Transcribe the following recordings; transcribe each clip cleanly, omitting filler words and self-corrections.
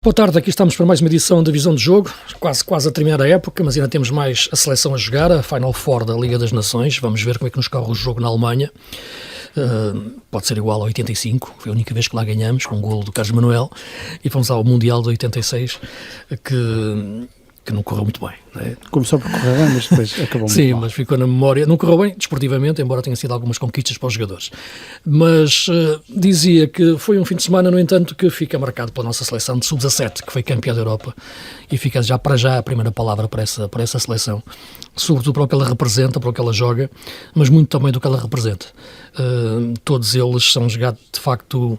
Boa tarde, aqui estamos para mais uma edição da Visão de Jogo, quase a terminar a época, mas ainda temos mais a seleção a jogar, a Final Four da Liga das Nações. Vamos ver como é que nos corre o jogo na Alemanha. Pode ser igual ao 85, foi a única vez que lá ganhamos, com um golo do Carlos Manuel, e fomos ao Mundial de 86, que não correu muito bem. Não é? Começou por correr bem, mas depois acabou muito Sim, mal. mas ficou na memória. Não correu bem desportivamente, embora tenha sido algumas conquistas para os jogadores. Mas dizia que foi um fim de semana, no entanto, que fica marcado pela nossa seleção de sub-17, que foi campeã da Europa, e fica já a primeira palavra para essa seleção. Sobretudo pelo que ela representa, pelo que ela joga, mas muito também do que ela representa. Todos eles são jogados, de facto...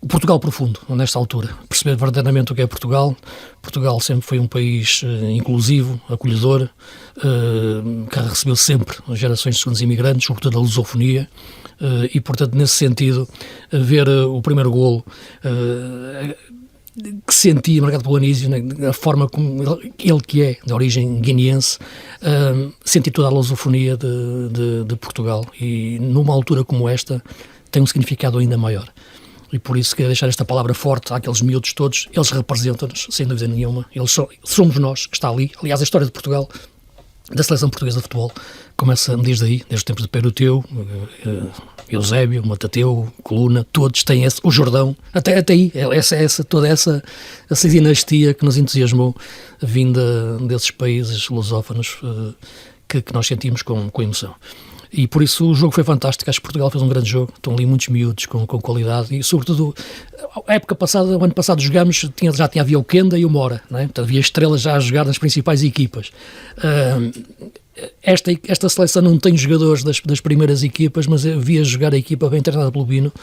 O Portugal profundo, nesta altura, perceber verdadeiramente o que é Portugal. Portugal sempre foi um país inclusivo, acolhedor, que recebeu sempre gerações de segundos imigrantes, sobretudo a lusofonia, e portanto nesse sentido, ver o primeiro golo que sentia, marcado pelo Anísio, a forma como ele que é, de origem guineense, sentir toda a lusofonia de Portugal, e numa altura como esta tem um significado ainda maior. E por isso queria deixar esta palavra forte àqueles miúdos todos. Eles representam-nos, sem dúvida nenhuma. Somos nós que está ali. Aliás, a história de Portugal, da seleção portuguesa de futebol, começa desde aí, desde o tempo de Peruteu, Eusébio, Matateu, Coluna, todos têm o Jordão, até aí, toda essa dinastia que nos entusiasmou, vinda desses países lusófonos que nós sentimos com emoção. E por isso o jogo foi fantástico. Acho que Portugal fez um grande jogo, estão ali muitos miúdos com qualidade, e sobretudo a época passada, o ano passado jogámos, já havia o Kenda e o Mora, não é? Portanto, havia estrelas já a jogar nas principais equipas. Esta seleção não tem jogadores das primeiras equipas, mas eu via jogar a equipa bem treinada pelo Bino,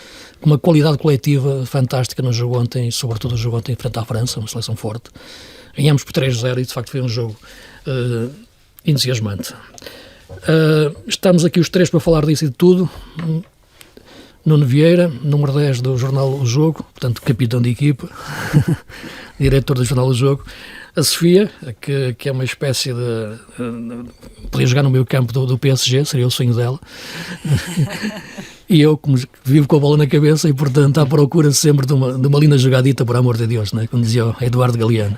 com uma qualidade coletiva fantástica no jogo ontem, sobretudo o jogo ontem frente à França, uma seleção forte. Ganhámos por 3-0 e de facto foi um jogo entusiasmante. Estamos aqui os três para falar disso e de tudo. Nuno Vieira, número 10 do jornal O Jogo, portanto capitão de equipa, diretor do jornal O Jogo. A Sofia, que é uma espécie de podia jogar no meio campo do PSG, seria o sonho dela. E eu, como vivo com a bola na cabeça, e portanto à procura sempre de uma linda jogadita, por amor de Deus, né? Como dizia o Eduardo Galeano.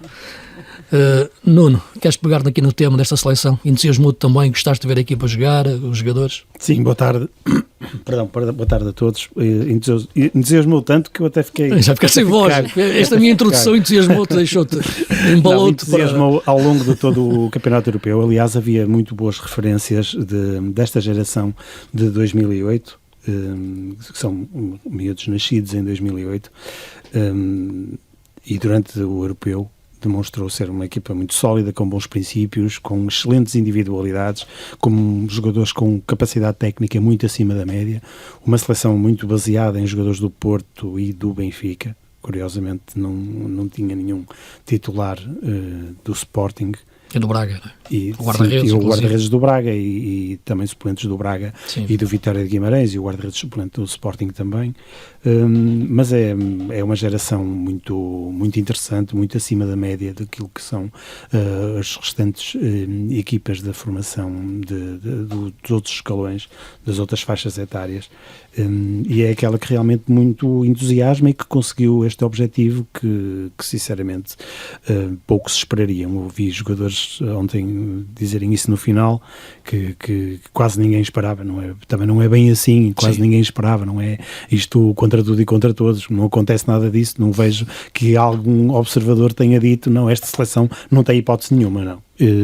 Nuno, queres pegar aqui no tema desta seleção? Entusiasmou-te também, gostaste de ver a equipa jogar, os jogadores? Sim, boa tarde. Boa tarde a todos. Entusiasmou tanto que eu até fiquei... Já ficaste sem voz. Esta minha introdução entusiasmou-te, deixou-te, embalou-te. Entusiasmou ao longo de todo o Campeonato Europeu. Aliás, havia muito boas referências desta geração de 2008, que são miúdos nascidos em 2008, e durante o Europeu demonstrou ser uma equipa muito sólida, com bons princípios, com excelentes individualidades, com jogadores com capacidade técnica muito acima da média, uma seleção muito baseada em jogadores do Porto e do Benfica. Curiosamente não tinha nenhum titular do Sporting. E do Braga, não é? E o guarda-redes do Braga e também suplentes do Braga. Sim. E do Vitória de Guimarães, e o guarda-redes suplente do Sporting também. Mas é uma geração muito, muito interessante, muito acima da média daquilo que são as restantes equipas da formação dos outros escalões, das outras faixas etárias. E é aquela que realmente muito entusiasma e que conseguiu este objetivo que sinceramente pouco se esperariam. Ouvi jogadores ontem dizerem isso no final, que quase ninguém esperava, não é? Também não é bem assim, quase Sim. Ninguém esperava, não é? Isto contra tudo e contra todos, não acontece nada disso, não vejo que algum observador tenha dito, não, esta seleção não tem hipótese nenhuma, não.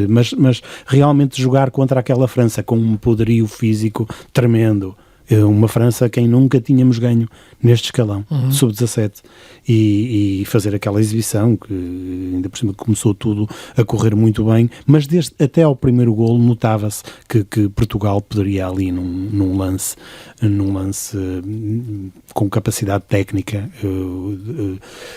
Mas realmente jogar contra aquela França com um poderio físico tremendo, uma França a quem nunca tínhamos ganho neste escalão, sub-17, e fazer aquela exibição que ainda por cima começou tudo a correr muito bem, mas até ao primeiro golo notava-se que Portugal poderia ali num lance com capacidade técnica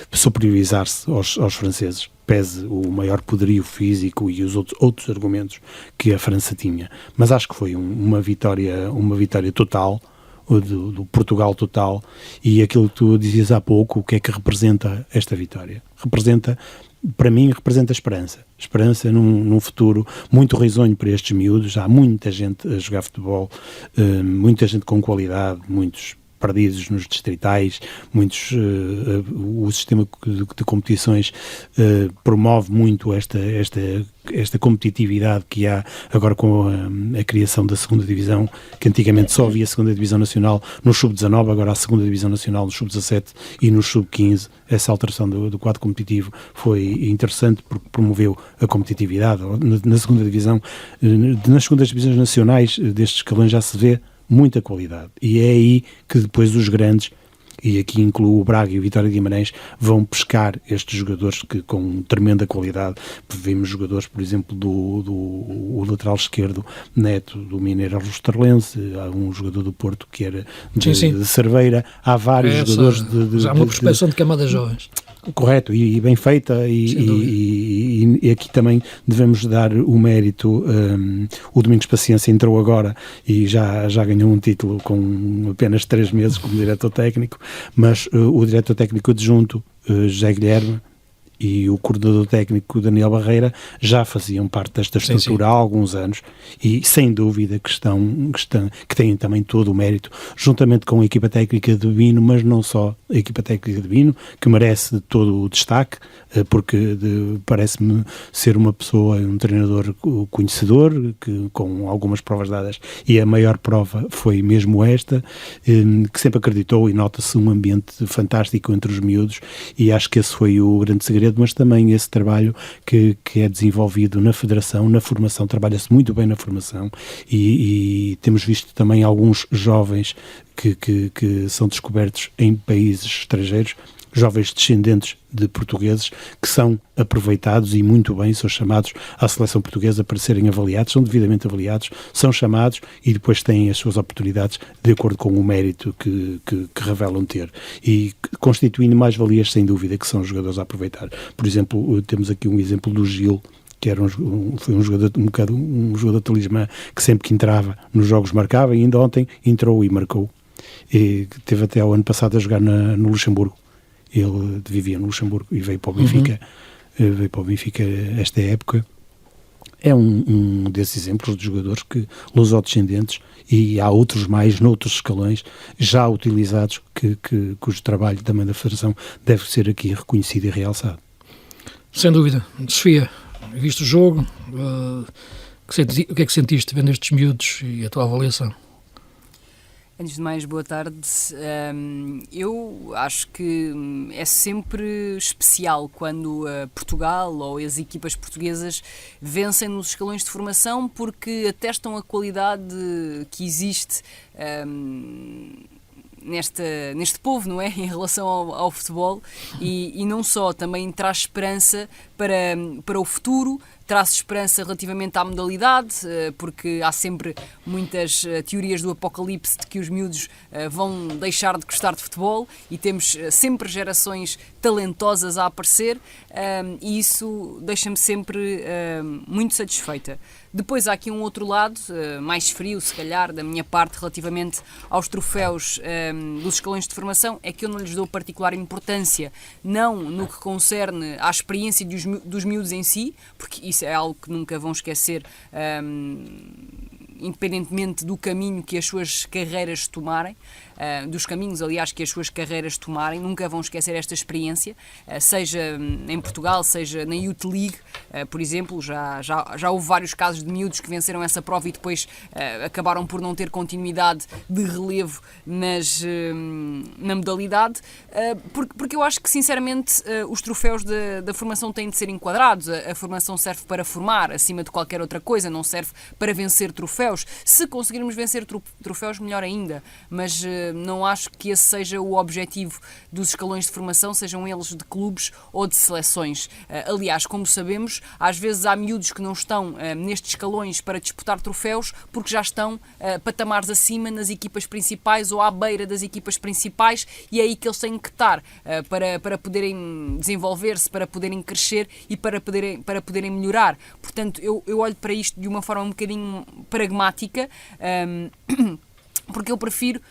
superiorizar-se aos franceses, pese o maior poderio físico e os outros argumentos que a França tinha. Mas acho que foi uma vitória total, do Portugal total, e aquilo que tu dizias há pouco, o que é que representa esta vitória? Para mim, representa esperança. Esperança num futuro muito risonho para estes miúdos. Há muita gente a jogar futebol, muita gente com qualidade, muitos perdidos nos distritais, o sistema de competições promove muito esta competitividade que há agora com a criação da segunda divisão, que antigamente só havia a segunda divisão nacional no sub-19, agora a segunda divisão nacional no sub-17 e no sub-15. Essa alteração do quadro competitivo foi interessante porque promoveu a competitividade. Na segunda divisão, nas segundas divisões nacionais destes escalões já se vê muita qualidade, e é aí que depois os grandes, e aqui incluo o Braga e o Vitória de Guimarães, vão pescar estes jogadores que com tremenda qualidade. Vimos jogadores, por exemplo, do lateral esquerdo Neto, do Mineiro Rosterlense, há um jogador do Porto que era de Cerveira, há vários jogadores há uma prospecção de camadas jovens. Correto, e bem feita, e aqui também devemos dar o mérito. O Domingos Paciência entrou agora e já ganhou um título com apenas 3 meses como diretor técnico, mas o diretor técnico adjunto, José Guilherme, e o coordenador técnico Daniel Barreira já faziam parte desta estrutura há alguns anos, e sem dúvida que têm também todo o mérito, juntamente com a equipa técnica de Bino, mas não só a equipa técnica de Bino, que merece todo o destaque, porque parece-me ser uma pessoa, um treinador conhecedor, que, com algumas provas dadas, e a maior prova foi mesmo esta, que sempre acreditou, e nota-se um ambiente fantástico entre os miúdos, e acho que esse foi o grande segredo, mas também esse trabalho que é desenvolvido na Federação, na formação, trabalha-se muito bem na formação, e temos visto também alguns jovens que são descobertos em países estrangeiros, jovens descendentes de portugueses, que são aproveitados e muito bem, são chamados à seleção portuguesa para serem avaliados, são devidamente avaliados, são chamados e depois têm as suas oportunidades de acordo com o mérito que revelam ter, e constituindo mais-valias sem dúvida, que são os jogadores a aproveitar. Por exemplo, temos aqui um exemplo do Gil, que era foi um jogador talismã, que sempre que entrava nos jogos marcava, e ainda ontem entrou e marcou, e teve até ao ano passado a jogar no Luxemburgo. Ele vivia no Luxemburgo e veio para o Benfica, esta época. É um desses exemplos de jogadores que lusodescendentes, e há outros mais noutros escalões já utilizados, cujo trabalho também da Federação deve ser aqui reconhecido e realçado. Sem dúvida. Sofia, viste o jogo, o que é que sentiste vendo estes miúdos e a tua avaliação? Antes de mais, boa tarde. Eu acho que é sempre especial quando Portugal ou as equipas portuguesas vencem nos escalões de formação, porque atestam a qualidade que existe neste povo, não é? Em relação ao futebol, e não só, também traz esperança para o futuro, traz esperança relativamente à modalidade, porque há sempre muitas teorias do apocalipse de que os miúdos vão deixar de gostar de futebol, e temos sempre gerações talentosas a aparecer, e isso deixa-me sempre muito satisfeita. Depois há aqui um outro lado, mais frio, se calhar, da minha parte, relativamente aos troféus dos escalões de formação, é que eu não lhes dou particular importância, não no que concerne à experiência dos miúdos em si, porque isso é algo que nunca vão esquecer, independentemente do caminho que as suas carreiras tomarem, dos caminhos, aliás, que as suas carreiras tomarem, nunca vão esquecer esta experiência, seja em Portugal, seja na Youth League, por exemplo. Já houve vários casos de miúdos que venceram essa prova e depois acabaram por não ter continuidade de relevo na modalidade, porque eu acho que, sinceramente, os troféus da formação têm de ser enquadrados. A formação serve para formar, acima de qualquer outra coisa, não serve para vencer troféus. Se conseguirmos vencer troféus, melhor ainda, mas não acho que esse seja o objetivo dos escalões de formação, sejam eles de clubes ou de seleções. Aliás, como sabemos, às vezes há miúdos que não estão nestes escalões para disputar troféus porque já estão patamares acima nas equipas principais ou à beira das equipas principais, e é aí que eles têm que estar para poderem desenvolver-se, para poderem crescer e para poderem melhorar. Portanto, eu olho para isto de uma forma um bocadinho pragmática, porque eu prefiro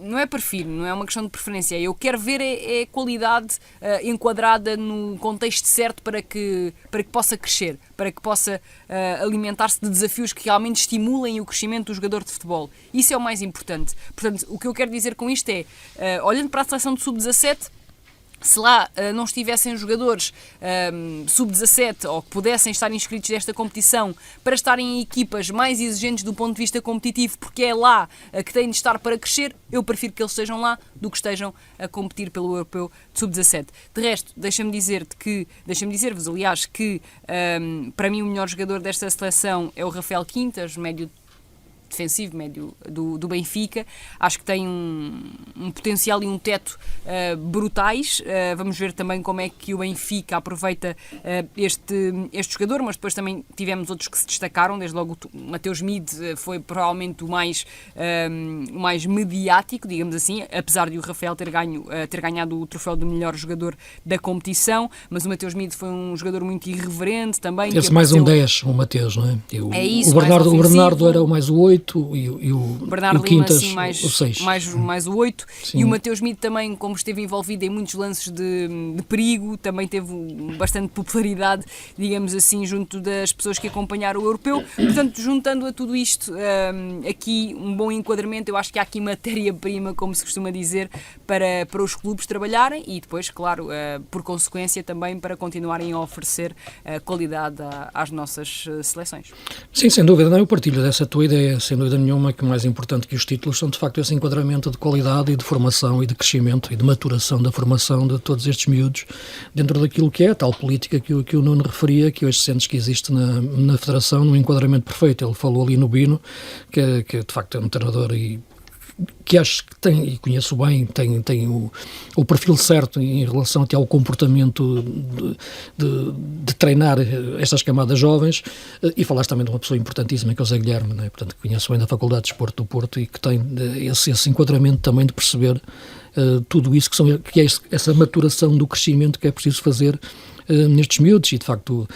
não é prefiro, não é uma questão de preferência, eu quero ver é qualidade enquadrada no contexto certo para que possa crescer, para que possa alimentar-se de desafios que realmente estimulem o crescimento do jogador de futebol. Isso é o mais importante. Portanto, o que eu quero dizer com isto é, olhando para a seleção de sub-17, se lá não estivessem jogadores sub-17 ou que pudessem estar inscritos nesta competição para estarem em equipas mais exigentes do ponto de vista competitivo, porque é lá que têm de estar para crescer, eu prefiro que eles estejam lá do que estejam a competir pelo europeu de sub-17. De resto, deixa-me dizer-vos, aliás, que para mim o melhor jogador desta seleção é o Rafael Quintas, médio defensivo, médio do Benfica. Acho que tem um potencial e um teto brutais. Vamos ver também como é que o Benfica aproveita este jogador, mas depois também tivemos outros que se destacaram, desde logo o Mateus Mid foi provavelmente o mais mediático, digamos assim, apesar de o Rafael ter ganhado o troféu do melhor jogador da competição, mas o Mateus Mid foi um jogador muito irreverente também. Esse mais um 10, o Mateus, não é? É isso, o Bernardo era o mais o 8 e o Bernardo Quintas Lima, assim, o 6. Mais o 8. Sim. E o Mateus Mid também, como esteve envolvido em muitos lances de perigo, também teve bastante popularidade, digamos assim, junto das pessoas que acompanharam o europeu. Portanto, juntando a tudo isto, aqui um bom enquadramento, eu acho que há aqui matéria-prima, como se costuma dizer, para os clubes trabalharem e depois, claro, por consequência também para continuarem a oferecer qualidade às nossas seleções. Sim, sem dúvida, eu partilho dessa tua ideia, sem dúvida nenhuma, que o mais importante que os títulos são de facto esse enquadramento de qualidade e de formação e de crescimento e de maturação da formação de todos estes miúdos dentro daquilo que é a tal política que o Nuno referia, que hoje sentes que existe na Federação, num enquadramento perfeito. Ele falou ali no Bino, que de facto é um treinador e que acho que tem, e conheço bem, tem o perfil certo em relação até ao comportamento de treinar estas camadas jovens, e falaste também de uma pessoa importantíssima que é o Zé Guilherme, não é? Portanto, que conheço bem da Faculdade de Desporto do Porto e que tem esse enquadramento também de perceber tudo isso que é essa maturação do crescimento que é preciso fazer nestes miúdos. E de facto,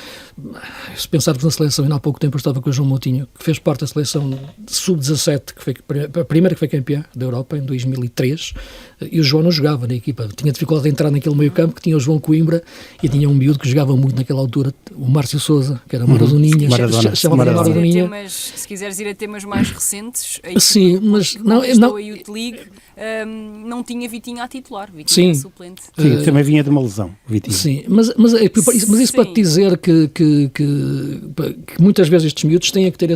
se pensarmos na seleção, ainda há pouco tempo eu estava com o João Moutinho, que fez parte da seleção sub-17, que foi a primeira que foi campeã da Europa em 2003, e o João não jogava na equipa, tinha dificuldade de entrar naquele meio campo, que tinha o João Coimbra e tinha um miúdo que jogava muito naquela altura, o Márcio Sousa, que era Maradoninha, chamava Maradoninha. Mas se quiseres ir a temas mais recentes, sim, mas não, a Youth League não tinha Vitinho a titular, Vitinho era suplente. Sim, também vinha de uma lesão, Vitinho. Sim, mas isso para te dizer que muitas vezes estes miúdos têm que ter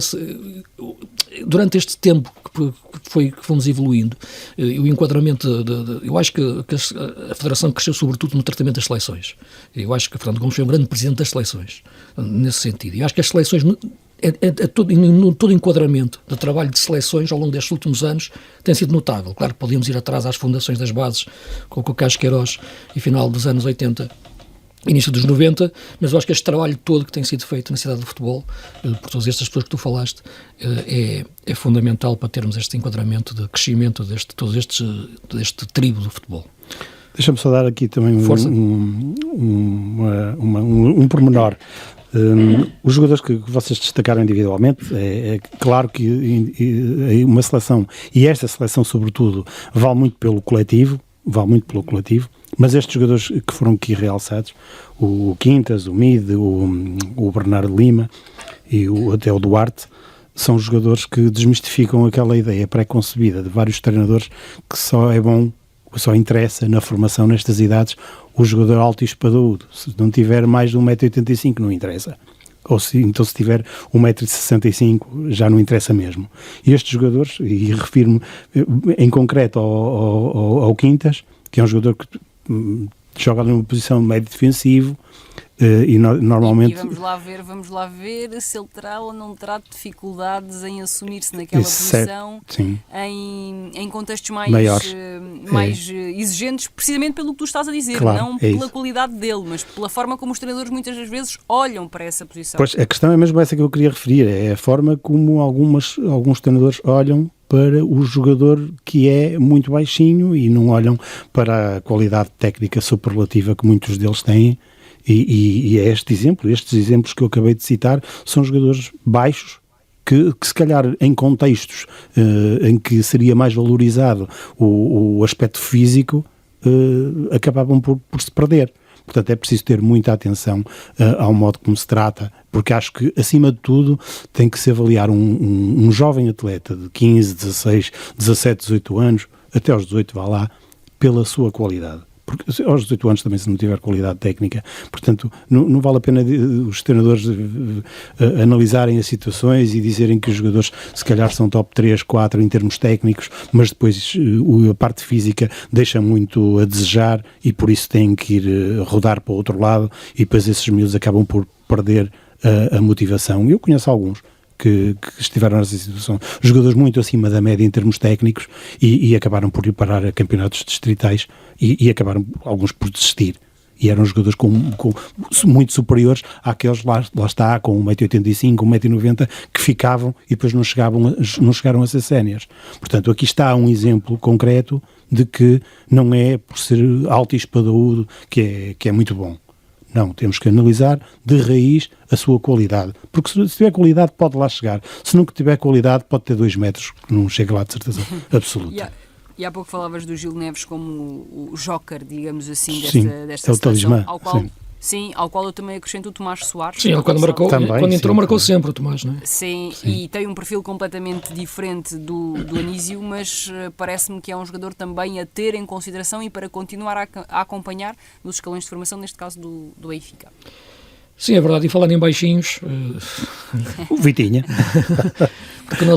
durante este tempo que fomos evoluindo, o enquadramento eu acho que a Federação cresceu sobretudo no tratamento das seleções. Eu acho que Fernando Gomes foi um grande presidente das seleções, nesse sentido. E acho que as seleções, todo enquadramento de trabalho de seleções ao longo destes últimos anos tem sido notável. Claro que podíamos ir atrás às fundações das bases, com o Carlos Queiroz e final dos anos 80, início dos 90, mas eu acho que este trabalho todo que tem sido feito na cidade do futebol, por todas estas pessoas que tu falaste, é fundamental para termos este enquadramento de crescimento deste tribo do futebol. Deixa-me só dar aqui também um pormenor. Os jogadores que vocês destacaram individualmente, é claro que uma seleção, e esta seleção sobretudo, vale muito pelo coletivo, mas estes jogadores que foram aqui realçados, o Quintas, o Mid, o Bernardo Lima e até o Duarte, são jogadores que desmistificam aquela ideia pré-concebida de vários treinadores que só é bom, só interessa na formação nestas idades o jogador alto e espadaúdo. Se não tiver mais de 1,85m não interessa. Então se tiver 1,65m já não interessa mesmo. E estes jogadores, e refiro-me em concreto ao Quintas, que é um jogador que joga numa posição de médio defensivo e normalmente... E vamos lá ver se ele terá ou não terá dificuldades em assumir-se naquela posição em contextos mais exigentes, precisamente pelo que tu estás a dizer, claro, não pela qualidade dele, mas pela forma como os treinadores muitas das vezes olham para essa posição. Pois, a questão é mesmo essa que eu queria referir, é a forma como alguns treinadores olham para o jogador que é muito baixinho e não olham para a qualidade técnica superlativa que muitos deles têm. E é estes exemplos que eu acabei de citar são jogadores baixos que se calhar em contextos em que seria mais valorizado o aspecto físico, acabavam por se perder. Portanto, é preciso ter muita atenção ao modo como se trata, porque acho que, acima de tudo, tem que se avaliar um jovem atleta de 15, 16, 17, 18 anos, até aos 18, vá lá, pela sua qualidade. Porque aos 18 anos também, se não tiver qualidade técnica, portanto, não vale a pena os treinadores analisarem as situações e dizerem que os jogadores se calhar são top 3, 4 em termos técnicos, mas depois a parte física deixa muito a desejar e por isso têm que ir rodar para o outro lado e depois esses miúdos acabam por perder a motivação. Eu conheço alguns que estiveram nessa situação, jogadores muito acima da média em termos técnicos e acabaram por ir parar a campeonatos distritais e acabaram alguns por desistir. E eram jogadores muito superiores àqueles, lá está, com 1,85m, 1,90m, que ficavam e depois não chegaram a ser séniores. Portanto, aqui está um exemplo concreto de que não é por ser alto e espadaúdo que é muito bom. Não, temos que analisar de raiz a sua qualidade. Porque se tiver qualidade pode lá chegar. Se não tiver qualidade pode ter 2 metros, que não chega lá de certeza absoluta. E há pouco falavas do Gil Neves como o joker, digamos assim, desta é o talismã, ao qual... Sim, ao qual eu também acrescento o Tomás Soares. Sim, ele quando entrou marcou sempre o Tomás, não é? Sim, e tem um perfil completamente diferente do Anísio, mas parece-me que é um jogador também a ter em consideração e para continuar a acompanhar nos escalões de formação, neste caso do Benfica. Sim, é verdade, e falando em baixinhos... O Vitinha.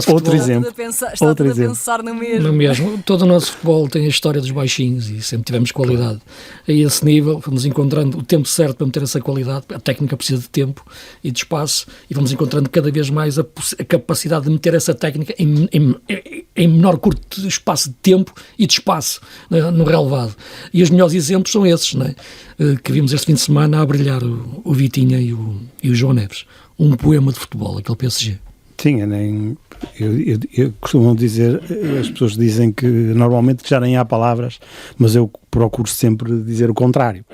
Outro exemplo. Está tudo a pensar no mesmo. No mesmo. Todo o nosso futebol tem a história dos baixinhos e sempre tivemos qualidade. A esse nível, vamos encontrando o tempo certo para meter essa qualidade. A técnica precisa de tempo e de espaço e vamos encontrando cada vez mais a capacidade de meter essa técnica em menor curto espaço de tempo e de espaço no relevado. E os melhores exemplos são esses, não é? Que vimos este fim de semana a brilhar o Vitinha e o João Neves. Um poema de futebol, aquele PSG. Sim, eu costumo dizer, as pessoas dizem que normalmente já nem há palavras, mas eu procuro sempre dizer o contrário.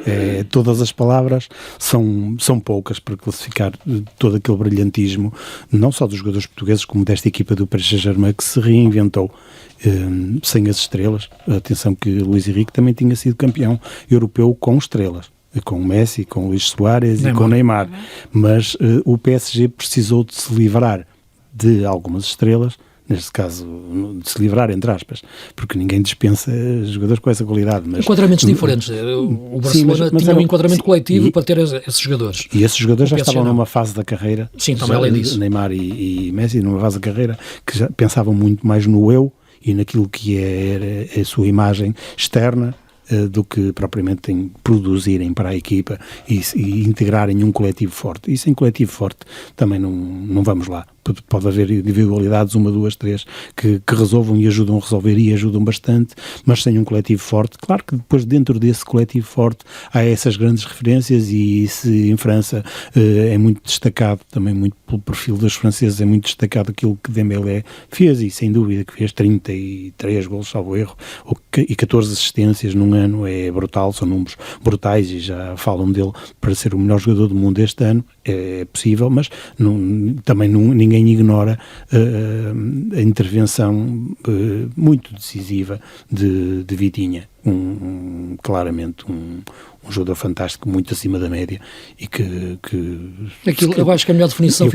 Todas as palavras são poucas para classificar todo aquele brilhantismo, não só dos jogadores portugueses, como desta equipa do Paris Saint-Germain, que se reinventou sem as estrelas. Atenção que Luís Henrique também tinha sido campeão europeu com estrelas, com o Messi, com o Luís Soares e com o Neymar. Mas o PSG precisou de se livrar de algumas estrelas, neste caso de se livrar, entre aspas, porque ninguém dispensa jogadores com essa qualidade. Mas, enquadramentos diferentes. O Barcelona tinha um enquadramento coletivo para ter esses jogadores. E esses jogadores já estavam numa fase da carreira, sim, também além disso. Neymar e Messi, numa fase da carreira, que já pensavam muito mais no eu e naquilo que era a sua imagem externa, do que propriamente em produzirem para a equipa e integrarem um coletivo forte. E sem coletivo forte também não vamos lá. Pode haver individualidades, 1, 2, 3, que resolvam e ajudam a resolver e ajudam bastante, mas sem um coletivo forte. Claro que depois dentro desse coletivo forte há essas grandes referências e se em França é muito destacado, também muito pelo perfil dos franceses, é muito destacado aquilo que Dembélé fez e sem dúvida que fez 33 golos, salvo erro, e 14 assistências num ano, é brutal, são números brutais e já falam dele para ser o melhor jogador do mundo este ano, é possível, mas também ninguém ignora a intervenção muito decisiva de Vitinha, claramente um jogador fantástico, muito acima da média e que aquilo, eu acho que a melhor definição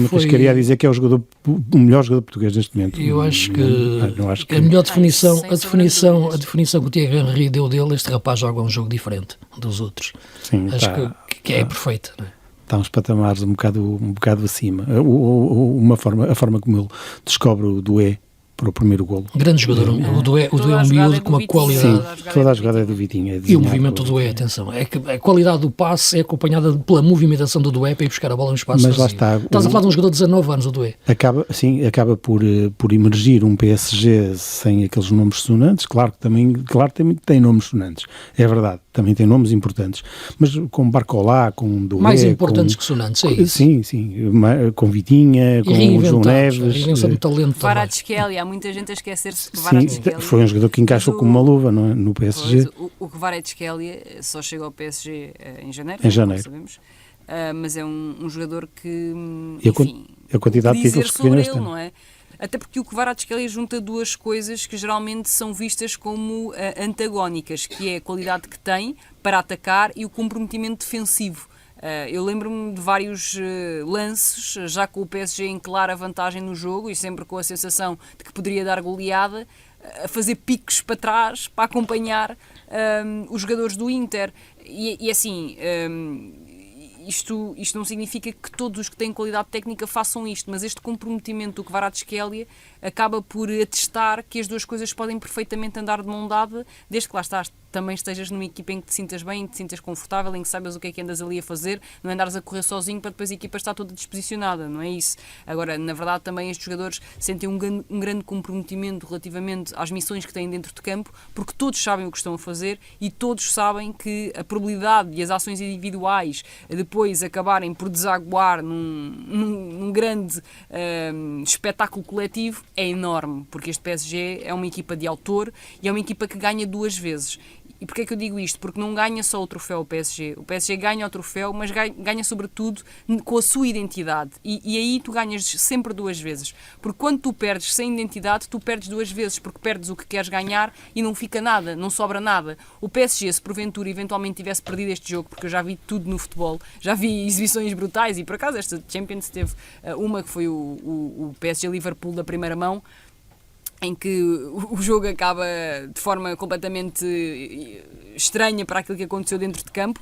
foi queria dizer que é o melhor jogador português neste momento. Eu acho que a melhor definição, a definição que o Thierry Henry deu dele, este rapaz joga um jogo diferente dos outros. Sim, acho que é perfeito, não é? Está uns patamares um bocado acima. A forma como ele descobre o Doué para o primeiro golo. Grande jogador. O Doué é um miúdo com uma qualidade. Sim, toda a jogada é do Vitinho. E o movimento do Doué, atenção, é que a qualidade do passe é acompanhada pela movimentação do Doué para ir buscar a bola no espaço. Mas lá está. Estás a falar de um jogador de 19 anos, o Doué. Acaba por emergir um PSG sem aqueles nomes sonantes. Claro que também tem nomes sonantes. É verdade. Também tem nomes importantes. Mas com Barcolá, com Doué... Mais importantes que sonantes, é isso. Sim. Com Vitinha, com o João Neves... Kvaratskhelia, há muita gente a esquecer-se que Kvaratskhelia... Foi um jogador que encaixou como uma luva no PSG. O Kvaratskhelia só chegou ao PSG em janeiro, como sabemos. Mas é um jogador que, enfim... a quantidade de títulos que sobre ele, não é? Até porque o Kvaratskhelia junta duas coisas que geralmente são vistas como antagónicas, que é a qualidade que tem para atacar e o comprometimento defensivo. Eu lembro-me de vários lances, já com o PSG em clara vantagem no jogo e sempre com a sensação de que poderia dar goleada, a fazer picos para trás para acompanhar os jogadores do Inter. E assim... Isto não significa que todos os que têm qualidade técnica façam isto, mas este comprometimento do Kvaratskhelia acaba por atestar que as duas coisas podem perfeitamente andar de mão dada, desde que lá estás, também estejas numa equipa em que te sintas bem, em que te sintas confortável, em que saibas o que é que andas ali a fazer, não é andares a correr sozinho para depois a equipa estar toda disposicionada, não é isso. Agora, na verdade, também estes jogadores sentem um grande comprometimento relativamente às missões que têm dentro de campo, porque todos sabem o que estão a fazer e todos sabem que a probabilidade de as ações individuais depois acabarem por desaguar num grande espetáculo coletivo é enorme, porque este PSG é uma equipa de autor e é uma equipa que ganha duas vezes. E porquê é que eu digo isto? Porque não ganha só o troféu o PSG. O PSG ganha o troféu, mas ganha sobretudo com a sua identidade. E aí tu ganhas sempre duas vezes. Porque quando tu perdes sem identidade, tu perdes duas vezes, porque perdes o que queres ganhar e não fica nada, não sobra nada. O PSG, se porventura eventualmente tivesse perdido este jogo, porque eu já vi tudo no futebol, já vi exibições brutais e por acaso esta Champions teve uma que foi o PSG-Liverpool da primeira mão, em que o jogo acaba de forma completamente estranha para aquilo que aconteceu dentro de campo.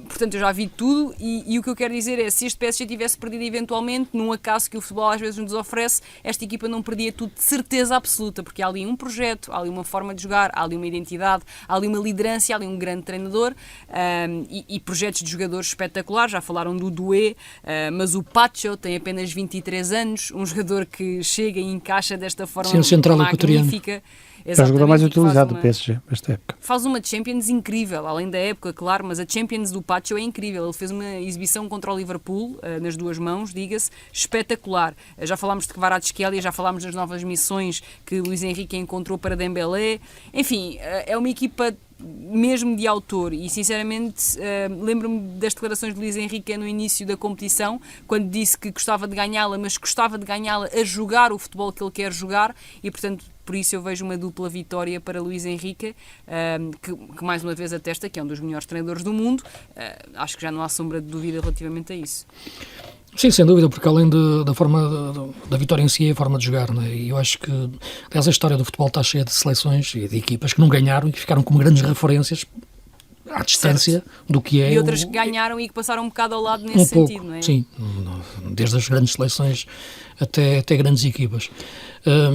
Portanto, eu já vi tudo e o que eu quero dizer é, se este PSG tivesse perdido eventualmente, num acaso que o futebol às vezes nos oferece, esta equipa não perdia tudo de certeza absoluta, porque há ali um projeto, há ali uma forma de jogar, há ali uma identidade, há ali uma liderança, há ali um grande treinador e projetos de jogadores espetaculares. Já falaram do Doué, mas o Pacho tem apenas 23 anos, um jogador que chega e encaixa desta forma magnífica. É o jogador mais utilizado do PSG esta época. Faz uma Champions incrível, além da época, claro, mas a Champions do Pacho é incrível. Ele fez uma exibição contra o Liverpool, nas duas mãos, diga-se, espetacular. Já falámos de Kvaratskhelia, já falámos das novas missões que Luís Henrique encontrou para Dembélé. Enfim, é uma equipa mesmo de autor e sinceramente lembro-me das declarações de Luís Henrique no início da competição, quando disse que gostava de ganhá-la, mas gostava de ganhá-la a jogar o futebol que ele quer jogar e portanto por isso eu vejo uma dupla vitória para Luís Henrique, que mais uma vez atesta que é um dos melhores treinadores do mundo. Acho que já não há sombra de dúvida relativamente a isso. Sim, sem dúvida, porque além da forma da vitória em si é a forma de jogar, não é? E eu acho que, aliás, a história do futebol está cheia de seleções e de equipas que não ganharam e que ficaram como grandes referências à distância do que é... E outras que ganharam e que passaram um bocado ao lado nesse sentido, não é? Sim, desde as grandes seleções até grandes equipas.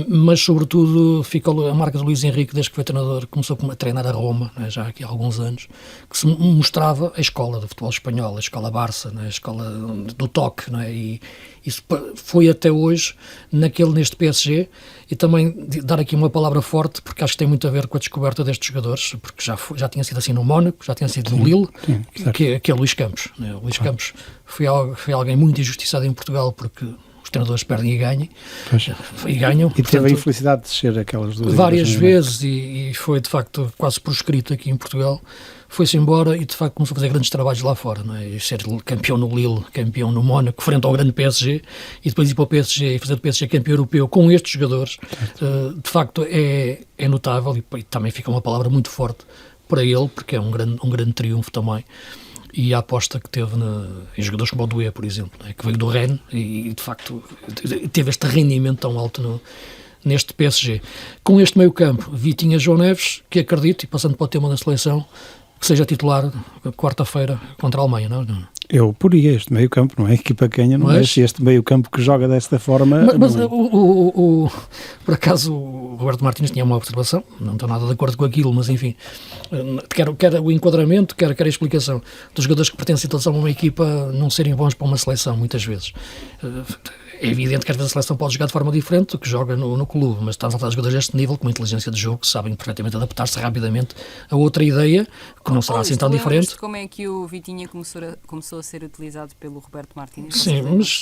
Mas, sobretudo, fica a marca de Luís Henrique, desde que foi treinador, começou a treinar a Roma, né, já aqui há alguns anos, que se mostrava a escola do futebol espanhol, a escola Barça, né, a escola do toque, né, e isso foi até hoje neste PSG. E também dar aqui uma palavra forte, porque acho que tem muito a ver com a descoberta destes jogadores, porque já tinha sido assim no Mónaco, já tinha sido no Lille, que é Luís Campos. Né? O Luís Campos foi alguém muito injustiçado em Portugal, porque os treinadores perdem e ganham. E ganham. E teve a infelicidade de descer aquelas duas várias vezes e foi de facto quase proscrito aqui em Portugal. Foi-se embora e de facto começou a fazer grandes trabalhos lá fora, não é? E ser campeão no Lille, campeão no Mónaco, frente ao grande PSG, e depois ir para o PSG e fazer do PSG campeão europeu com estes jogadores, de facto é notável e também fica uma palavra muito forte para ele, porque é um grande triunfo também. E a aposta que teve em jogadores como o Doué, por exemplo, né, que veio do Rennes e de facto teve este rendimento tão alto neste PSG. Com este meio campo, Vitinha, João Neves, que acredito, e passando para o tema da seleção, que seja titular quarta-feira contra a Alemanha, não é? Eu poria este meio campo, não é? A equipa que ganha, não é? Este meio campo que joga desta forma... Mas por acaso o Roberto Martínez tinha uma observação, não estou nada de acordo com aquilo, mas enfim, quer o enquadramento, quer a explicação dos jogadores que pertencem todos a uma equipa não serem bons para uma seleção, muitas vezes. É evidente que às vezes a seleção pode jogar de forma diferente do que joga no clube, mas estamos a falar de jogadores deste nível, com uma inteligência de jogo, que sabem perfeitamente adaptar-se rapidamente a outra ideia, que não será assim tão diferente. Como é que o Vitinha começou a ser utilizado pelo Roberto Martínez? Sim, mas...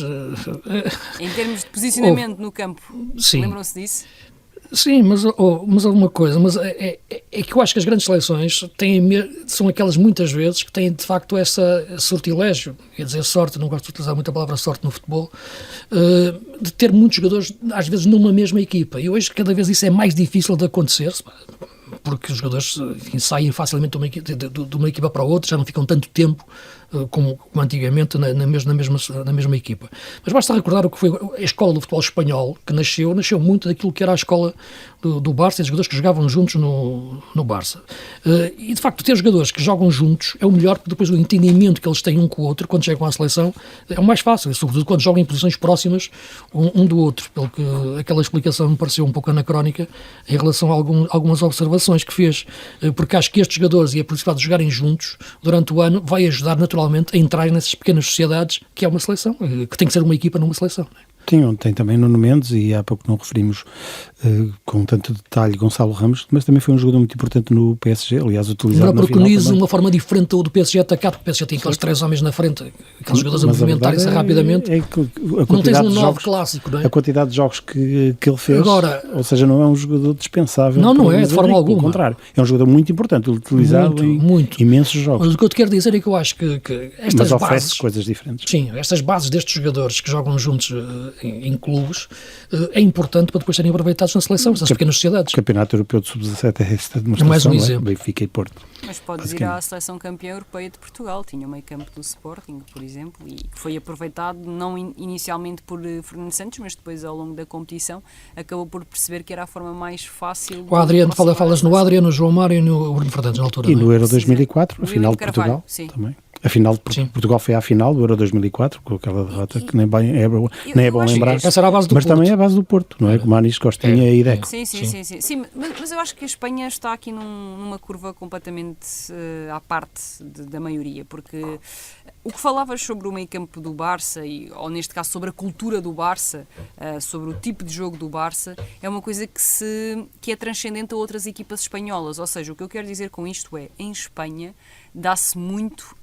em termos de posicionamento no campo, lembram-se disso? Sim, mas alguma coisa, é que eu acho que as grandes seleções são aquelas muitas vezes que têm de facto essa sortilégio, quer dizer sorte, não gosto de utilizar muito a palavra sorte no futebol, de ter muitos jogadores às vezes numa mesma equipa, e hoje cada vez isso é mais difícil de acontecer, porque os jogadores, enfim, saem facilmente de uma equipa para a outra, já não ficam tanto tempo como antigamente na mesma equipa. Mas basta recordar o que foi a escola do futebol espanhol, que nasceu muito daquilo que era a escola do Barça, e os jogadores que jogavam juntos no Barça. E, de facto, ter jogadores que jogam juntos é o melhor, porque depois o entendimento que eles têm um com o outro, quando chegam à seleção, é o mais fácil, sobretudo quando jogam em posições próximas um do outro, pelo que aquela explicação me pareceu um pouco anacrónica em relação a algumas observações que fez, porque acho que estes jogadores e a possibilidade de jogarem juntos durante o ano vai ajudar naturalmente a entrar nessas pequenas sociedades que é uma seleção, que tem que ser uma equipa numa seleção. Tem também Nuno Mendes, e há pouco não referimos com tanto detalhe Gonçalo Ramos, mas também foi um jogador muito importante no PSG, aliás utilizado na final também. Uma forma diferente do PSG atacar, porque o PSG tem aqueles 3 homens na frente, aqueles jogadores a movimentarem-se rapidamente. Não tens um 9 clássico, não é? A quantidade de jogos que ele fez, agora, ou seja, não é um jogador dispensável. Não é, de forma alguma. Pelo contrário, é um jogador muito importante, utilizado em imensos jogos. Mas o que eu te quero dizer é que eu acho que estas bases, coisas diferentes. Sim, estas bases destes jogadores que jogam juntos em clubes, é importante para depois serem aproveitados na seleção, essas pequenas sociedades. O Campeonato Europeu de Sub-17 é esta demonstração, mais um exemplo. Benfica e Porto. Mas podes ir à seleção campeã europeia de Portugal, tinha o meio campo do Sporting, por exemplo, e foi aproveitado não inicialmente por Fernando Santos, mas depois ao longo da competição acabou por perceber que era a forma mais fácil. O Adriano, falas no Adriano, no João Mário e no Bruno Fernandes na altura. E no Euro 2004, a final de Portugal, também. A final de Portugal foi à final do Euro 2004, com aquela derrota que nem é bom lembrar. Essa era a base do mas Porto. Também é a base do Porto, não é? Com Manis, Costinha e Ideco. Sim, mas eu acho que a Espanha está aqui numa curva completamente à parte da maioria, porque o que falavas sobre o meio campo do Barça, ou neste caso sobre a cultura do Barça, sobre o tipo de jogo do Barça, é uma coisa que é transcendente a outras equipas espanholas. Ou seja, o que eu quero dizer com isto é, em Espanha dá-se muita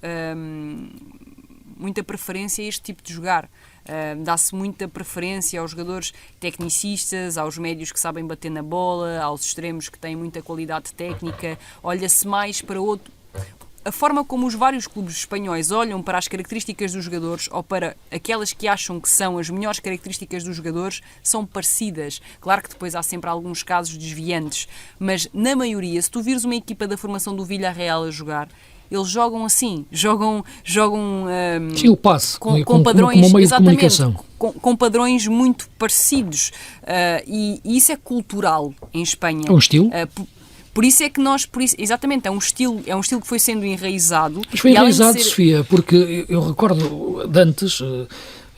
preferência a este tipo de jogar. Dá-se muita preferência aos jogadores tecnicistas, aos médios que sabem bater na bola, aos extremos que têm muita qualidade técnica. Olha-se mais para outro. A forma como os vários clubes espanhóis olham para as características dos jogadores, ou para aquelas que acham que são as melhores características dos jogadores, são parecidas. Claro que depois há sempre alguns casos desviantes, mas na maioria, se tu vires uma equipa da formação do Villarreal a jogar, eles jogam assim, jogam sim, o passe, com padrões, como meio de exatamente, comunicação. Com padrões muito parecidos, e isso é cultural em Espanha. É um estilo. Por isso é que exatamente, é um estilo que foi sendo enraizado. Mas foi enraizado, Sofia, porque eu recordo de antes,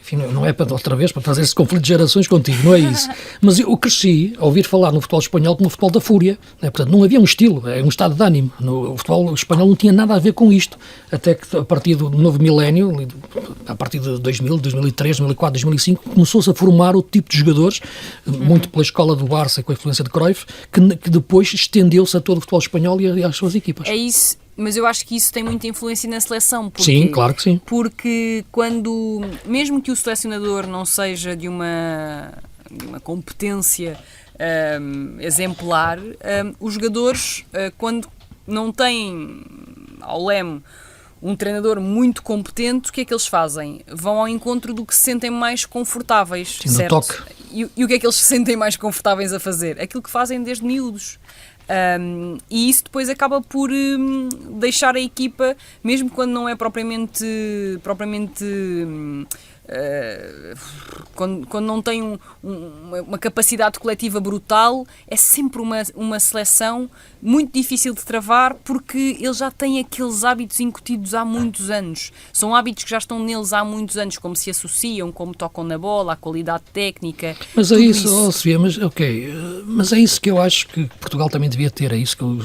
enfim, não é para outra vez para fazer esse conflito de gerações contigo, não é isso. Mas eu cresci a ouvir falar no futebol espanhol como o futebol da fúria, né? Portanto, não havia um estilo, é um estado de ânimo. O futebol espanhol não tinha nada a ver com isto, até que a partir do novo milénio, a partir de 2000, 2003, 2004, 2005, começou-se a formar outro tipo de jogadores, muito pela escola do Barça, com a influência de Cruyff, que depois estendeu-se a todo o futebol espanhol e às suas equipas. É isso. Mas eu acho que isso tem muita influência na seleção. Sim, claro que sim. Porque mesmo que o selecionador não seja de uma competência exemplar, os jogadores, quando não têm ao leme um treinador muito competente, o que é que eles fazem? Vão ao encontro do que se sentem mais confortáveis, sim, certo? Toque. E o que é que eles se sentem mais confortáveis a fazer? Aquilo que fazem desde miúdos. E isso depois acaba por deixar a equipa, mesmo quando não é propriamente quando não tem uma capacidade coletiva brutal, é sempre uma seleção muito difícil de travar, porque eles já têm aqueles hábitos incutidos há muitos anos. São hábitos que já estão neles há muitos anos, como se associam, como tocam na bola, a qualidade técnica. Mas é isso, Sofia, mas é isso que eu acho que Portugal também devia ter, é isso que eu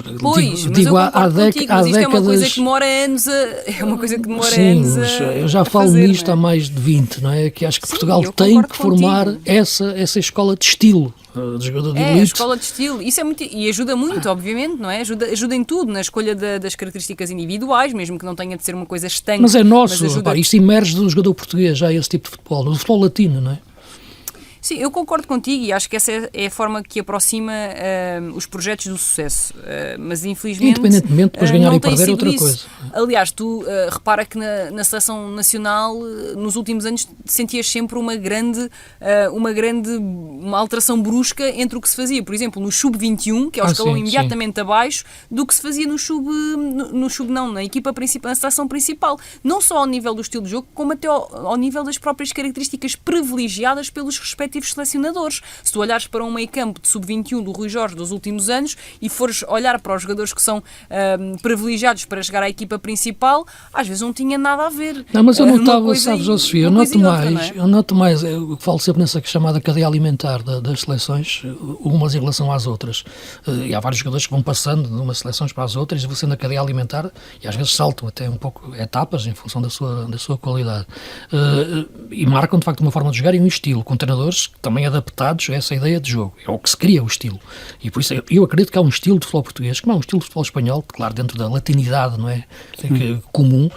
digo há décadas. Mas isto é uma coisa que demora anos mas eu já falo nisto há mais de 20, não é? Que acho que Portugal tem que formar essa escola de estilo. De jogador de elite. A escola de estilo, isso é muito, e ajuda muito, obviamente, não é? Ajuda em tudo, na escolha das características individuais, mesmo que não tenha de ser uma coisa estanque. Mas é nosso, isto emerge do jogador português, já esse tipo de futebol, do futebol latino, não é? Sim, eu concordo contigo e acho que essa é a forma que aproxima os projetos do sucesso, mas infelizmente independentemente depois ganhar e perder outra isso. Coisa. Aliás, tu repara que na seleção nacional nos últimos anos sentias sempre uma alteração brusca entre o que se fazia, por exemplo, no sub-21, que é o escalão imediatamente abaixo do que se fazia na equipa principal, na seleção principal, não só ao nível do estilo de jogo, como até ao nível das próprias características privilegiadas pelos respectivos selecionadores. Se tu olhares para um meio-campo de sub-21 do Rui Jorge dos últimos anos e fores olhar para os jogadores que são privilegiados para chegar à equipa principal, às vezes não tinha nada a ver. Não, mas eu notava, sabes, Sofia, eu noto mais, eu falo sempre nessa chamada cadeia alimentar das seleções, umas em relação às outras. E há vários jogadores que vão passando de umas seleções para as outras e vão sendo a cadeia alimentar e às vezes saltam até um pouco etapas em função da sua qualidade. E marcam, de facto, uma forma de jogar e um estilo, com treinadores também adaptados a essa ideia de jogo. É o que se cria, o estilo. E por isso eu acredito que há um estilo de futebol português, como há um estilo de futebol espanhol, claro, dentro da latinidade, não é? Comum,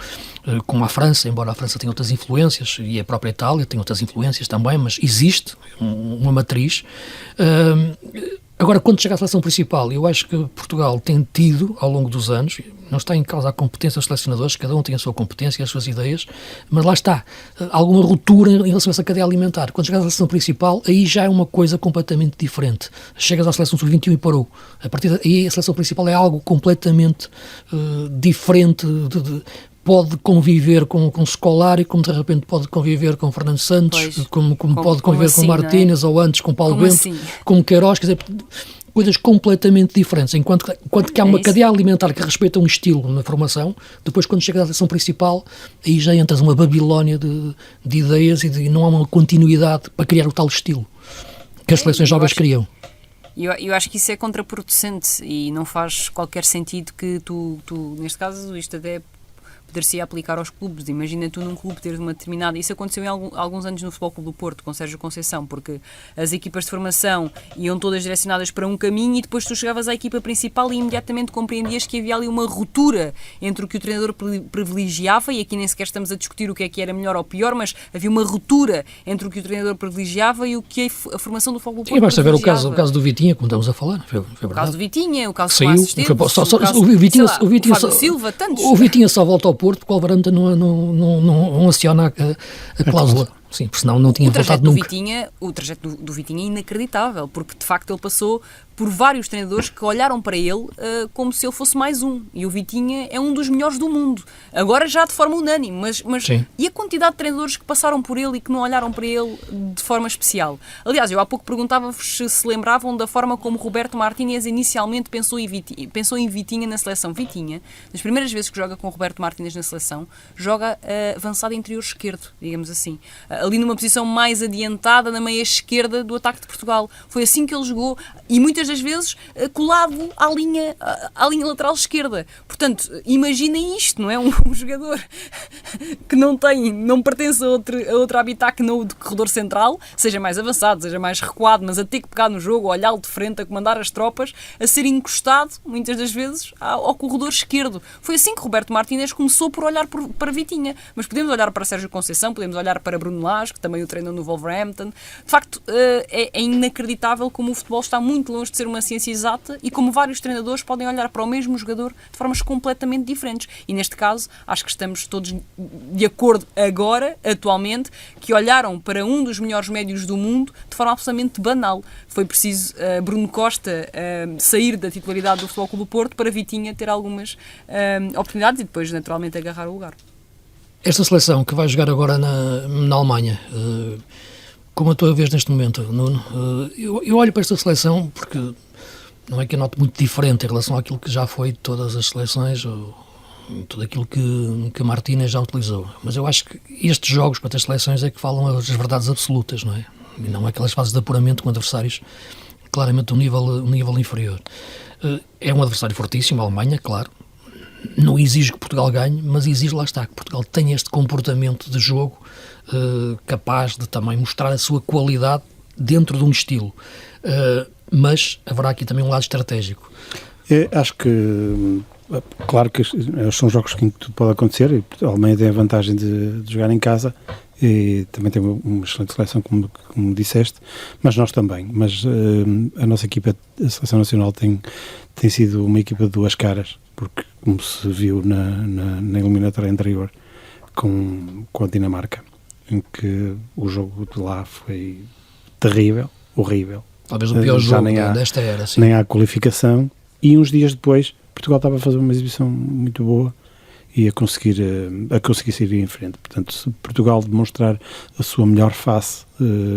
como a França, embora a França tenha outras influências, e a própria Itália tem outras influências também, mas existe uma matriz. Agora, quando chega à seleção principal, eu acho que Portugal tem tido, ao longo dos anos, não está em causa a competência dos selecionadores, cada um tem a sua competência e as suas ideias, mas lá está, alguma ruptura em relação a essa cadeia alimentar. Quando chegas à seleção principal, aí já é uma coisa completamente diferente. Chegas à seleção sub-21 e parou. A partir daí, a seleção principal é algo completamente diferente pode conviver com Scolari, como de repente pode conviver com Fernando Santos, como pode conviver assim, com Martínez, ou antes com Paulo Bento, assim? Com Queiroz, quer dizer, coisas completamente diferentes, enquanto que há uma cadeia alimentar que respeita um estilo na formação, depois quando chega à seleção principal, aí já entras uma Babilónia de ideias e não há uma continuidade para criar o tal estilo que as seleções jovens criam. Eu acho que isso é contraproducente e não faz qualquer sentido que tu neste caso, isto até poder-se aplicar aos clubes. Imagina tu num clube teres uma determinada... Isso aconteceu em alguns anos no Futebol Clube do Porto, com Sérgio Conceição, porque as equipas de formação iam todas direcionadas para um caminho e depois tu chegavas à equipa principal e imediatamente compreendias que havia ali uma ruptura entre o que o treinador privilegiava, e aqui nem sequer estamos a discutir o que era melhor ou pior, mas havia uma ruptura entre o que o treinador privilegiava e o que a formação do Futebol Clube do Porto basta ver o caso do Vitinha, como estamos a falar. Foi o caso do Vitinha, o caso do Tomás Esteves, Silva, tantos. O Vitinha só volta ao Porto porque o Alvaranta não aciona a cláusula. Sim, porque senão não tinha voltado nunca. O trajeto do Vitinha é inacreditável, porque de facto ele passou por vários treinadores que olharam para ele como se ele fosse mais um. E o Vitinha é um dos melhores do mundo. Agora já de forma unânime, mas e a quantidade de treinadores que passaram por ele e que não olharam para ele de forma especial? Aliás, eu há pouco perguntava-vos se lembravam da forma como Roberto Martínez inicialmente pensou em Vitinha na seleção. Vitinha, nas primeiras vezes que joga com Roberto Martínez na seleção, joga avançado interior esquerdo, digamos assim. Ali numa posição mais adiantada na meia esquerda do ataque de Portugal. Foi assim que ele jogou e muitas das vezes colado à linha lateral esquerda. Portanto, imaginem isto, não é? Um jogador que não pertence a outro habitat que não o de corredor central, seja mais avançado, seja mais recuado, mas a ter que pegar no jogo, a olhá-lo de frente, a comandar as tropas, a ser encostado, muitas das vezes, ao corredor esquerdo. Foi assim que Roberto Martínez começou por olhar para Vitinha. Mas podemos olhar para Sérgio Conceição, podemos olhar para Bruno Lage, que também o treinou no Wolverhampton. De facto, é inacreditável como o futebol está muito longe de ser uma ciência exata e como vários treinadores podem olhar para o mesmo jogador de formas completamente diferentes. E neste caso, acho que estamos todos de acordo agora, atualmente, que olharam para um dos melhores médios do mundo de forma absolutamente banal. Foi preciso Bruno Costa sair da titularidade do Futebol Clube do Porto para Vitinha ter algumas oportunidades e depois, naturalmente, agarrar o lugar. Esta seleção que vai jogar agora na Alemanha, como a tua vez neste momento, Nuno, eu olho para esta seleção porque não é que eu noto muito diferente em relação àquilo que já foi de todas as seleções, ou tudo aquilo que Martínez já utilizou. Mas eu acho que estes jogos para as seleções é que falam as verdades absolutas, não é? E não aquelas fases de apuramento com adversários claramente um nível inferior. É um adversário fortíssimo, a Alemanha, claro. Não exige que Portugal ganhe, mas exige, lá está, que Portugal tenha este comportamento de jogo capaz de também mostrar a sua qualidade dentro de um estilo. Mas haverá aqui também um lado estratégico. Acho que, claro que são jogos que tudo pode acontecer, e a Alemanha tem a vantagem de jogar em casa e também tem uma excelente seleção, como disseste, mas nós também. Mas a nossa equipa, a Seleção Nacional, tem sido uma equipa de duas caras, porque, como se viu na eliminatória anterior com a Dinamarca, em que o jogo de lá foi terrível, horrível. Talvez o pior jogo desta era. Sim. Nem há qualificação, e uns dias depois Portugal estava a fazer uma exibição muito boa e a conseguir sair em frente. Portanto, se Portugal demonstrar a sua melhor face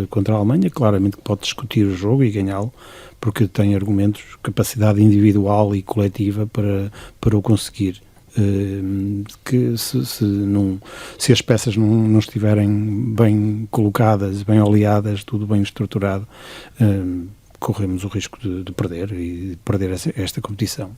contra a Alemanha, claramente que pode discutir o jogo e ganhá-lo, porque tem argumentos, capacidade individual e coletiva para o conseguir. Que se as peças não estiverem bem colocadas, bem oleadas, tudo bem estruturado, corremos o risco de perder esta competição.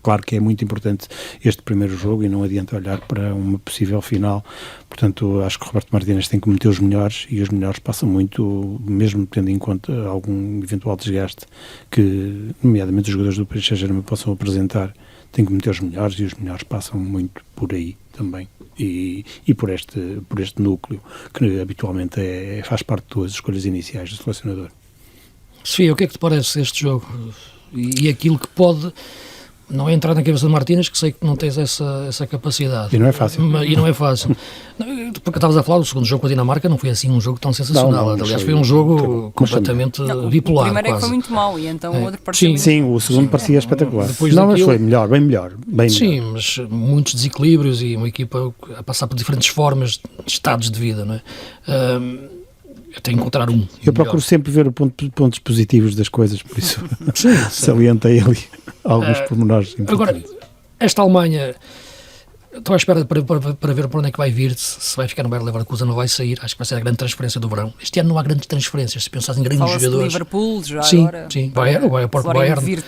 Claro que é muito importante este primeiro jogo e não adianta olhar para uma possível final. Portanto, acho que o Roberto Martínez tem que meter os melhores, e os melhores passam muito, mesmo tendo em conta algum eventual desgaste que, nomeadamente, os jogadores do Paris Saint-Germain possam apresentar. Tem que meter os melhores, e os melhores passam muito por aí também, e por este núcleo que habitualmente faz parte das escolhas iniciais do selecionador. Sofia, o que é que te parece este jogo e aquilo que pode não entrar na cabeça de Martínez, que sei que não tens essa capacidade. E não é fácil. Porque estavas a falar, o segundo jogo com a Dinamarca não foi assim um jogo tão sensacional. Aliás, foi um jogo completamente bipolar. O primeiro quase. É que foi muito mau, e então o outro parecia... Sim, o segundo parecia espetacular. Mas foi melhor, bem melhor. Sim, mas muitos desequilíbrios e uma equipa a passar por diferentes formas, de estados de vida, não é? Eu tenho que encontrar um. Eu procuro sempre ver pontos positivos das coisas, por isso salientei ali alguns pormenores importantes. Agora, esta Alemanha, estou à espera para ver para onde é que vai vir, se vai ficar no Bayer Leverkusen, não vai sair. Acho que vai ser a grande transferência do verão. Este ano não há grandes transferências, se pensares em grandes jogadores. Fala-se de Liverpool já agora. Sim, o próprio Bayern.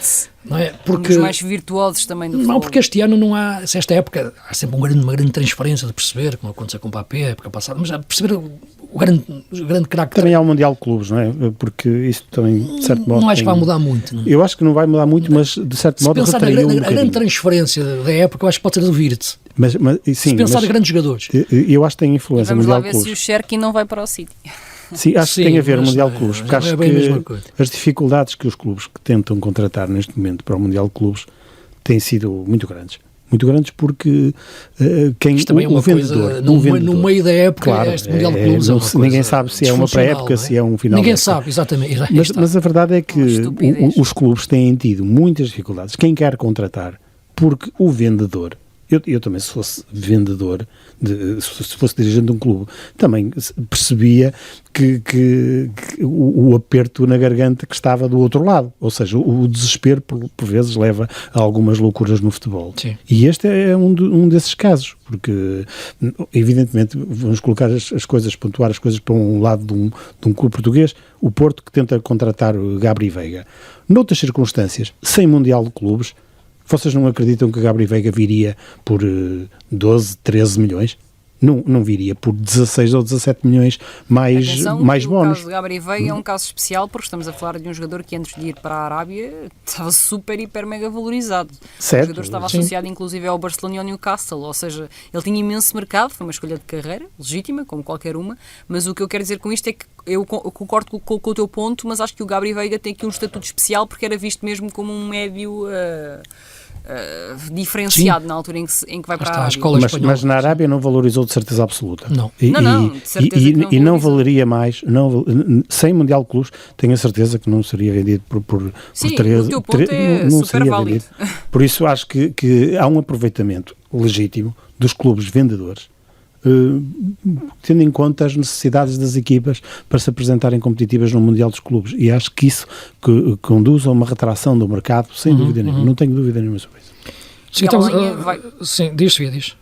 Não é? Porque, um dos mais virtuosos também do futebol. Não, porque este ano não há, se esta época há sempre uma grande transferência de perceber, como aconteceu com o Mbappé, a época passada, mas a perceber o grande craque. Também há o Mundial de Clubes, não é? Porque isso também, de certo modo... Não acho que vai mudar muito. Não? Eu acho que não vai mudar muito, mas de certo modo retraiu a grande transferência da época, eu acho que pode ser do Wirtz. Se pensar em grandes jogadores. Eu acho que tem influência no Mundial de Clubes. Vamos lá ver se o Cherki não vai para o City. Sim, acho que tem a ver o Mundial de Clubes, porque acho que as dificuldades que os clubes que tentam contratar neste momento para o Mundial de Clubes têm sido muito grandes. Muito grandes porque o vendedor... No meio da época, claro, este Mundial de Clubes ninguém sabe se é uma pré-época, se é um final. Ninguém sabe, exatamente. Mas a verdade é que os clubes têm tido muitas dificuldades. Quem quer contratar, porque o vendedor... Eu também, se fosse vendedor, se fosse dirigente de um clube, também percebia que o aperto na garganta que estava do outro lado. Ou seja, o desespero, por vezes, leva a algumas loucuras no futebol. Sim. E este é um desses casos, porque, evidentemente, vamos colocar as coisas, pontuar as coisas para um lado de um clube português, o Porto, que tenta contratar o Gabri Veiga. Noutras circunstâncias, sem Mundial de Clubes, vocês não acreditam que Gabri Veiga viria por 12, 13 milhões? Não viria por 16 ou 17 milhões mais bónus. O caso de Gabri Veiga é um caso especial, porque estamos a falar de um jogador que antes de ir para a Arábia estava super, hiper, mega valorizado. Certo, o jogador estava associado inclusive ao Barcelona e ao Newcastle, ou seja, ele tinha imenso mercado, foi uma escolha de carreira, legítima, como qualquer uma, mas o que eu quero dizer com isto é que eu concordo com o teu ponto, mas acho que o Gabri Veiga tem aqui um estatuto especial, porque era visto mesmo como um médio... diferenciado. Sim. Na altura em que vai para a Arábia. Mas na Arábia não valorizou de certeza absoluta. Não. De certeza que não e não valeria mais, sem Mundial de Clubes, tenho a certeza que não seria vendido por 13. O teu ponto é super válido. Por isso acho que há um aproveitamento legítimo dos clubes vendedores, tendo em conta as necessidades das equipas para se apresentarem competitivas no Mundial dos Clubes, e acho que isso conduz a uma retração do mercado, sem dúvida nenhuma, não tenho dúvida nenhuma sobre isso. Sim, diz.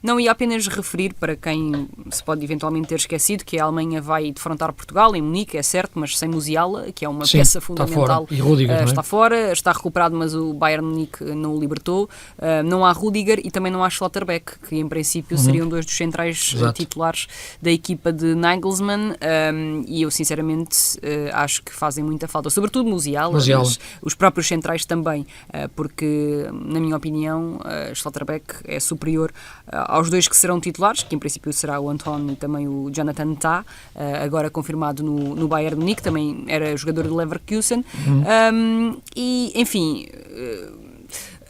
Não, ia apenas referir, para quem se pode eventualmente ter esquecido, que a Alemanha vai defrontar Portugal em Munique, é certo, mas sem Musiala, que é uma peça fundamental. Está fora. E Rudiger, está fora, está recuperado, mas o Bayern Munique não o libertou. Não há Rudiger e também não há Schlotterbeck, que em princípio seriam dois dos centrais titulares da equipa de Nagelsmann, e eu sinceramente acho que fazem muita falta, sobretudo Musiala. Mas os próprios centrais também, porque na minha opinião Schlotterbeck é superior aos dois que serão titulares, que em princípio será o Anton e também o Jonathan Tah, agora confirmado no Bayern de Munique, também era jogador do Leverkusen. E, enfim...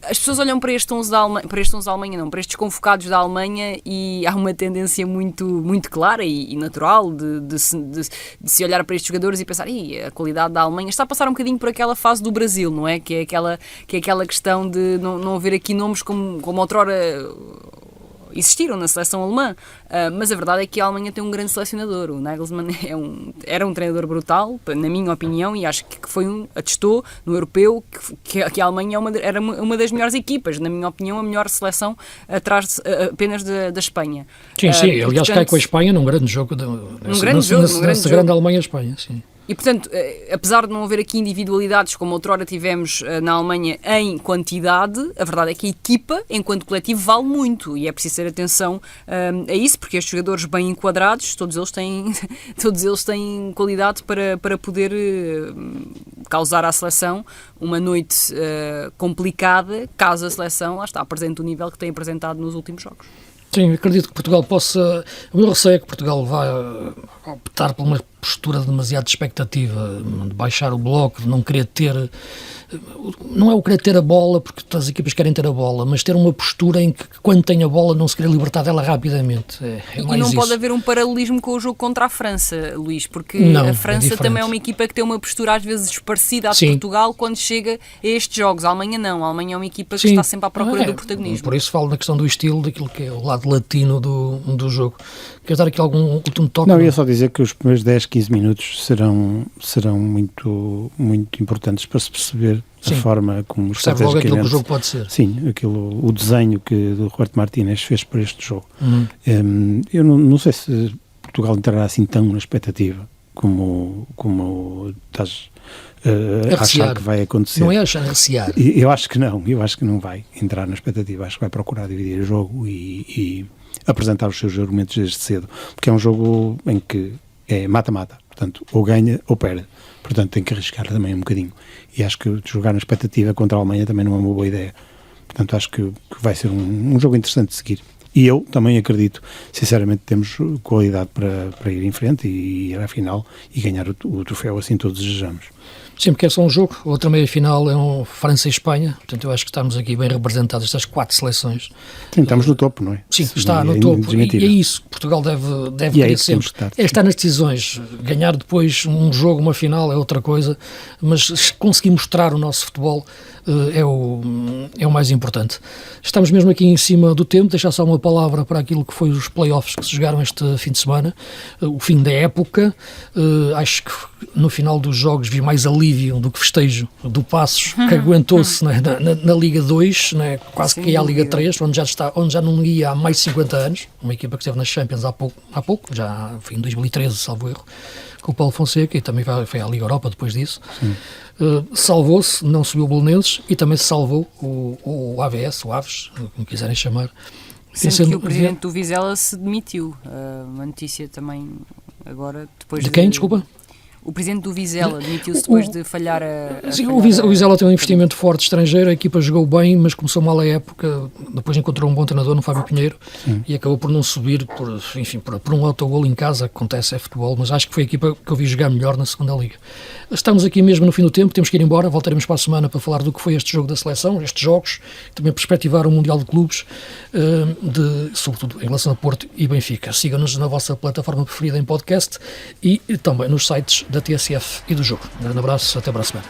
As pessoas olham para estes 11 da Alemanha, para estes convocados da Alemanha, e há uma tendência muito, muito clara e natural de se olhar para estes jogadores e pensar, a qualidade da Alemanha está a passar um bocadinho por aquela fase do Brasil, não é? Que é aquela questão de não haver aqui nomes como outrora existiram na seleção alemã, mas a verdade é que a Alemanha tem um grande selecionador. O Nagelsmann era um treinador brutal, na minha opinião, e acho que atestou no europeu que a Alemanha era uma das melhores equipas, na minha opinião, a melhor seleção atrás apenas da Espanha. Sim, aliás, portanto, cai com a Espanha num grande jogo, nessa grande Alemanha-Espanha, sim. E, portanto, apesar de não haver aqui individualidades como outrora tivemos na Alemanha em quantidade, a verdade é que a equipa, enquanto coletivo, vale muito, e é preciso ter atenção a isso, porque estes jogadores bem enquadrados, todos eles têm qualidade para poder causar à seleção uma noite complicada, caso a seleção, lá está, apresente o nível que tem apresentado nos últimos jogos. Sim, acredito que Portugal possa... O meu receio é que Portugal vá optar por uma postura demasiado de expectativa, de baixar o bloco, de não querer ter... Não é o querer ter a bola, porque todas as equipas querem ter a bola, mas ter uma postura em que, quando tem a bola, não se querer libertar dela rapidamente. E não pode haver um paralelismo com o jogo contra a França, Luís, porque a França também é uma equipa que tem uma postura às vezes parecida à de Portugal quando chega a estes jogos. A Alemanha não. A Alemanha é uma equipa que está sempre à procura do protagonismo. Por isso falo na questão do estilo, daquilo que é o lado latino do jogo. Queres dar aqui algum último toque? Não, ia só dizer que os primeiros 10, 15 minutos serão muito, muito importantes para se perceber a forma como estrategicamente... Percebe logo aquilo que o jogo pode ser. Sim, o desenho que o Roberto Martínez fez para este jogo. Eu não sei se Portugal entrará assim tão na expectativa como estás a achar que vai acontecer. Não é achar, recear. Eu acho que não vai entrar na expectativa, acho que vai procurar dividir o jogo e apresentar os seus argumentos desde cedo, porque é um jogo em que é mata-mata, portanto, ou ganha ou perde, portanto tem que arriscar também um bocadinho, e acho que jogar na expectativa contra a Alemanha também não é uma boa ideia, portanto acho que vai ser um jogo interessante de seguir, e eu também acredito, sinceramente, temos qualidade para ir em frente e ir à final e ganhar o troféu, assim todos desejamos. Sim, porque é só um jogo, a outra meia-final é França e Espanha, portanto eu acho que estamos aqui bem representados, estas 4 seleções. Sim, estamos no topo, não é? Sim, está no topo, e é isso que Portugal deve querer sempre, é estar nas decisões, ganhar depois um jogo, uma final é outra coisa, mas conseguir mostrar o nosso futebol é o mais importante. Estamos mesmo aqui em cima do tempo, deixar só uma palavra para aquilo que foi os play-offs que se jogaram este fim de semana, o fim da época, acho que no final dos jogos vi mais alívio do que festejo do Passos, que aguentou-se na Liga 2, quase que ia à Liga 3, onde já não ia há mais de 50 anos, uma equipa que esteve nas Champions há pouco, já foi em 2013, salvo erro, com o Paulo Fonseca, e também foi à Liga Europa depois disso. Salvou-se, não subiu o Belenenses, e também se salvou o AVS, o Aves, como quiserem chamar. Sendo que o presidente do Vizela se demitiu, uma notícia também agora, depois de quem, desculpa? O presidente do Vizela demitiu-se depois de falhar Sim, o Vizela tem um investimento forte estrangeiro, a equipa jogou bem, mas começou mal a época, depois encontrou um bom treinador no Fábio Pinheiro e acabou por não subir, por um autogol em casa, que acontece, é futebol, mas acho que foi a equipa que eu vi jogar melhor na segunda liga. Estamos aqui mesmo no fim do tempo, temos que ir embora, voltaremos para a semana para falar do que foi este jogo da seleção, estes jogos, também perspectivar o Mundial de Clubes, sobretudo em relação a Porto e Benfica. Sigam-nos na vossa plataforma preferida em podcast e também nos sites da TSF e do jogo. Um grande abraço, até para a semana.